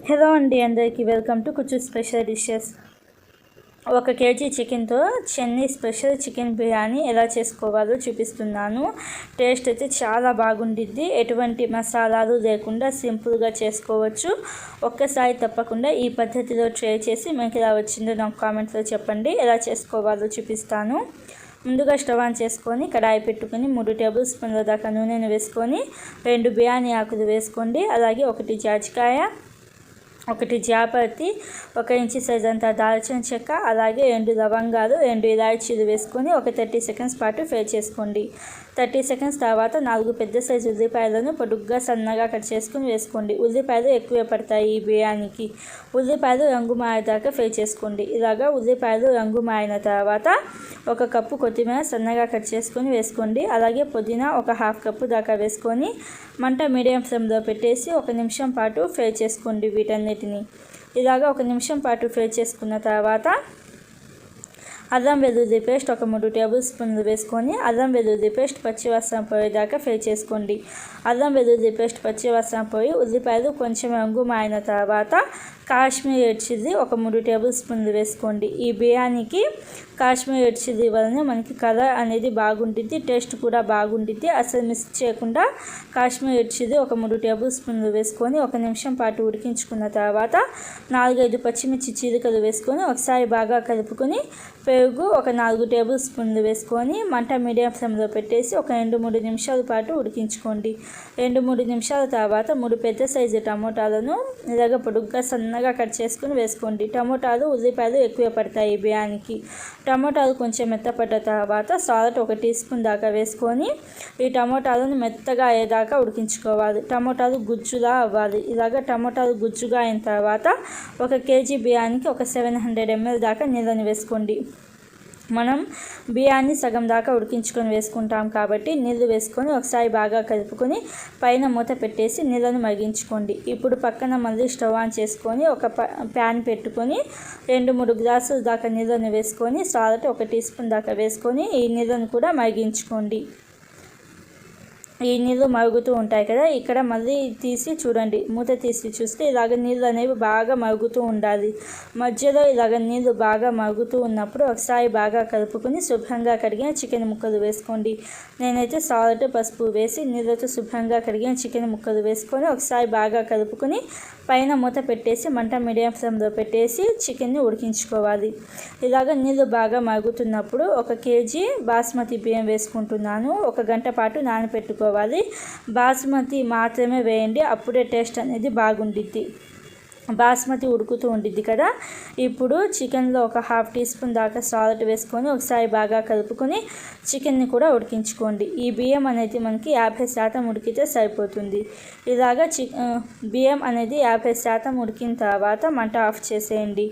Hello అండి, అందరికీ welcome to కుచ్చు స్పెషల్ డిషెస్. 1 కేజీ చికెన్తో చెన్నై స్పెషల్ చికెన్ బిర్యానీ ఎలా చేసుకోవాలో చూపిస్తున్నాను. టేస్ట్ అయితే చాలా బాగుండిద్ది. ఎటువంటి మసాలాలు లేకుండా సింపుల్గా చేసుకోవచ్చు. ఒక్కసారి తప్పకుండా ఈ పద్ధతిలో ట్రై చేసి మీకు ఎలా వచ్చిందో నాకు కామెంట్లో చెప్పండి. ఎలా చేసుకోవాలో చూపిస్తాను. ముందుగా స్టవ్ ఆన్ చేసుకొని కడాయి పెట్టుకొని 3 టేబుల్ స్పూన్ల దాకా నూనెను వేసుకొని 2 బిర్యానీ ఆకులు వేసుకోండి. అలాగే 1 జాజికాయ, 1 జాపత్రి, 1 ఇంచు సైజ్ అంతా దాల్చిన చెక్క, అలాగే 2 లవంగాలు, 2 ఇలాచీలు వేసుకొని ఒక 30 సెకండ్స్ పాటు ఫ్రై చేసుకోండి. 30 సెకండ్స్ తర్వాత 4 పెద్ద సైజు ఉల్లిపాయలను పొడుగ్గా సన్నగా కట్ చేసుకుని వేసుకోండి. ఉల్లిపాయలు ఎక్కువే పడతాయి ఈ బిర్యానీకి. ఉల్లిపాయలు రంగు మారేదాకా ఫ్రై చేసుకోండి. ఇలాగా ఉల్లిపాయలు రంగు మారిన తర్వాత 1 కప్పు కొత్తిమీర సన్నగా కట్ చేసుకొని వేసుకోండి. అలాగే పుదీనా 1/2 కప్పు దాకా వేసుకొని మంట మీడియం ఫ్లేమ్లో పెట్టేసి 1 నిమిషం పాటు ఫ్రై చేసుకోండి. వీటన్నిటిని ఇలాగా 1 నిమిషం పాటు ఫ్రై చేసుకున్న తర్వాత అల్లం వెల్లుల్లి పేస్ట్ 3 టేబుల్ స్పూన్లు వేసుకొని అల్లం వెల్లుల్లి పేస్ట్ పచ్చివాసన పోయేదాకా ఫ్రై చేసుకోండి. అల్లం వెల్లుల్లి పేస్ట్ పచ్చివాసన పోయి ఉల్లిపాయలు కొంచెం రంగు మారిన తర్వాత కాశ్మీర్ రెడ్ చిల్లీ 3 టేబుల్ స్పూన్లు వేసుకోండి. ఈ బిర్యానీకి కాశ్మీర్ రెడ్ చిల్లీ వలన మనకి కలర్ అనేది బాగుంటుంది, టేస్ట్ కూడా బాగుంటుంది. అసలు మిస్ చేయకుండా కాశ్మీర్ రెడ్ చిల్లీ 3 టేబుల్ స్పూన్లు వేసుకొని 1 నిమిషం పాటు ఉడికించుకున్న తర్వాత 4-5 పచ్చిమిర్చి చీలికలు వేసుకొని ఒకసారి బాగా కలుపుకొని పెరుగు 4 టేబుల్ స్పూన్లు వేసుకొని మంట మీడియం ఫ్లేమ్లో పెట్టేసి 2-3 నిమిషాల పాటు ఉడికించుకోండి. 2-3 నిమిషాల తర్వాత 3 పెద్ద సైజు టమోటాలను ఇలాగ పొడుగ్గా సన్నగా కట్ చేసుకుని వేసుకోండి. టమోటాలు ఉల్లిపాయలు ఎక్కువ పడతాయి బిర్యానీకి. టమోటాలు కొంచెం మెత్తపడ్డ తర్వాత సాల్ట్ 1 టీ స్పూన్ దాకా వేసుకొని ఈ టమోటాలను మెత్తగా అయ్యేదాకా ఉడికించుకోవాలి. టమోటాలు గుజ్జులా అవ్వాలి. ఇలాగ టమోటాలు గుజ్జుగా అయిన తర్వాత 1 కేజీ బిర్యానీకి 700 ml దాకా నీళ్ళని వేసుకోండి. మనం బియ్యాన్ని సగం దాకా ఉడికించుకొని వేసుకుంటాం కాబట్టి నీళ్ళు వేసుకొని ఒకసారి బాగా కలుపుకొని పైన మూత పెట్టేసి నీళ్ళను మరిగించుకోండి. ఇప్పుడు పక్కన మళ్ళీ స్టవ్ ఆన్ చేసుకొని ఒక ప్యాన్ పెట్టుకొని 2-3 గ్లాసుల దాకా నీళ్ళను వేసుకొని సాల్ట్ 1 టీ స్పూన్ దాకా వేసుకొని ఈ నీళ్ళను కూడా మరిగించుకోండి. ఈ నీళ్ళు మరుగుతూ ఉంటాయి కదా, ఇక్కడ మళ్ళీ తీసి చూడండి. మూత తీసి చూస్తే ఇలాగ నీళ్ళు అనేవి బాగా మరుగుతూ ఉండాలి. మధ్యలో ఇలాగ నీళ్ళు బాగా మరుగుతూ ఉన్నప్పుడు ఒకసారి బాగా కలుపుకొని శుభ్రంగా కడిగిన చికెన్ ముక్కలు వేసుకోండి. నేనైతే సాల్ట్ పసుపు వేసి నీళ్ళతో శుభ్రంగా కడిగిన చికెన్ ముక్కలు వేసుకొని ఒకసారి బాగా కలుపుకొని పైన మూత పెట్టేసి మంట మీడియం ఫ్లేమ్లో పెట్టేసి చికెన్ని ఉడికించుకోవాలి. ఇలాగ నీళ్ళు బాగా మరుగుతున్నప్పుడు 1 కేజీ బాస్మతి బియ్యం వేసుకుంటున్నాను. 1 గంట పాటు నానబెట్టుకోవాలి. బాస్మతి మాత్రమే వేయండి, అప్పుడే టేస్ట్ అనేది బాగుండిద్ది. బాస్మతి ఉడుకుతూ ఉండిద్ది కదా. ఇప్పుడు చికెన్లో 1/2 టీ స్పూన్ దాకా సాల్ట్ వేసుకొని ఒకసారి బాగా కలుపుకొని చికెన్ని కూడా ఉడికించుకోండి. ఈ బియ్యం అనేది మనకి 50% ఉడికితే సరిపోతుంది. ఇలాగా బియ్యం అనేది 50% ఉడికిన తర్వాత మంట ఆఫ్ చేసేయండి.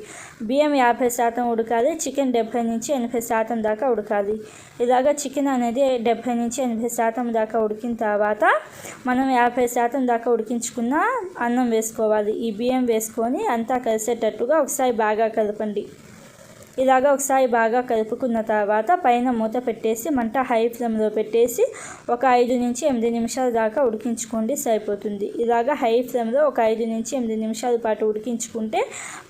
బియ్యం 50% ఉడకాలి, చికెన్ 70-80% దాకా ఉడకాలి. ఇలాగ చికెన్ అనేది 70-80% దాకా ఉడికిన తర్వాత మనం 50% దాకా ఉడికించుకున్న అన్నం వేసుకోవాలి. ఈ బియ్యం వేసుకొని అంతా కలిసేటట్టుగా ఒకసారి బాగా కలపండి. ఇలాగ ఒకసారి బాగా కలుపుకున్న తర్వాత పైన మూత పెట్టేసి మంట హై ఫ్లేమ్లో పెట్టేసి 5-8 నిమిషాల దాకా ఉడికించుకోండి, సరిపోతుంది. ఇలాగ హై ఫ్లేమ్లో 5-8 నిమిషాల పాటు ఉడికించుకుంటే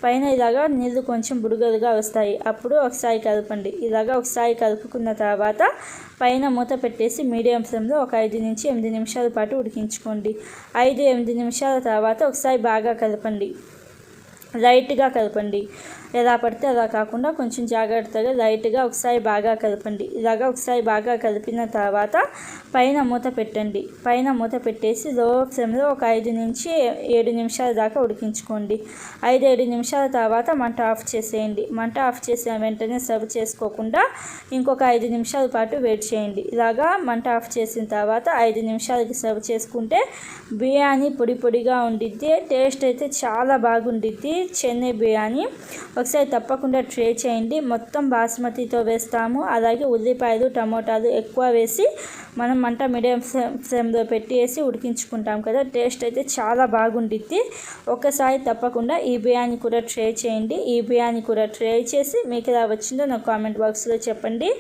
పైన ఇలాగ నీళ్ళు కొంచెం బుడగలుగా వస్తాయి. అప్పుడు ఒకసారి కలపండి. ఇలాగ ఒకసారి కలుపుకున్న తర్వాత పైన మూత పెట్టేసి మీడియం ఫ్లేమ్లో 5-8 నిమిషాల పాటు ఉడికించుకోండి. 5-8 నిమిషాల తర్వాత ఒకసారి బాగా కలపండి. లైట్గా కలపండి. ఎలా పడితే అలా కాకుండా కొంచెం జాగ్రత్తగా లైట్గా ఒకసారి బాగా కలపండి. ఇలాగ ఒకసారి బాగా కలిపిన తర్వాత పైన మూత పెట్టండి. పైన మూత పెట్టేసి లో ఫ్లేమ్లో 5-7 నిమిషాల దాకా ఉడికించుకోండి. 5-7 నిమిషాల తర్వాత మంట ఆఫ్ చేసేయండి. మంట ఆఫ్ చేసిన వెంటనే సర్వ్ చేసుకోకుండా ఇంకొక 5 నిమిషాల పాటు వెయిట్ చేయండి. ఇలాగా మంట ఆఫ్ చేసిన తర్వాత 5 నిమిషాలకి సర్వ్ చేసుకుంటే బిర్యానీ పొడి పొడిగా ఉండిద్ది. టేస్ట్ అయితే చాలా బాగుండిద్ది చెన్నై బిర్యానీ. ఒకసారి తప్పకుండా ట్రై చేయండి. మొత్తం బాస్మతితో వేస్తాము. అలాగే ఉల్లిపాయలు టమోటాలు ఎక్కువ వేసి మనం మంట మీడియం ఫ్లేమ్లో పెట్టేసి ఉడికించుకుంటాం కదా, టేస్ట్ అయితే చాలా బాగుండిద్ది. ఒకసారి తప్పకుండా ఈ బిర్యానీ కూడా ట్రై చేయండి. ఈ బిర్యానీ కూడా ట్రై చేసి మీకు ఎలా వచ్చిందో నాకు కామెంట్ బాక్స్లో చెప్పండి.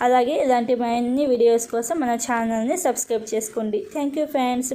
అలాగే ఇలాంటి మరిన్ని వీడియోస్ కోసం మన ఛానల్ని సబ్స్క్రైబ్ చేసుకోండి. Thank you friends.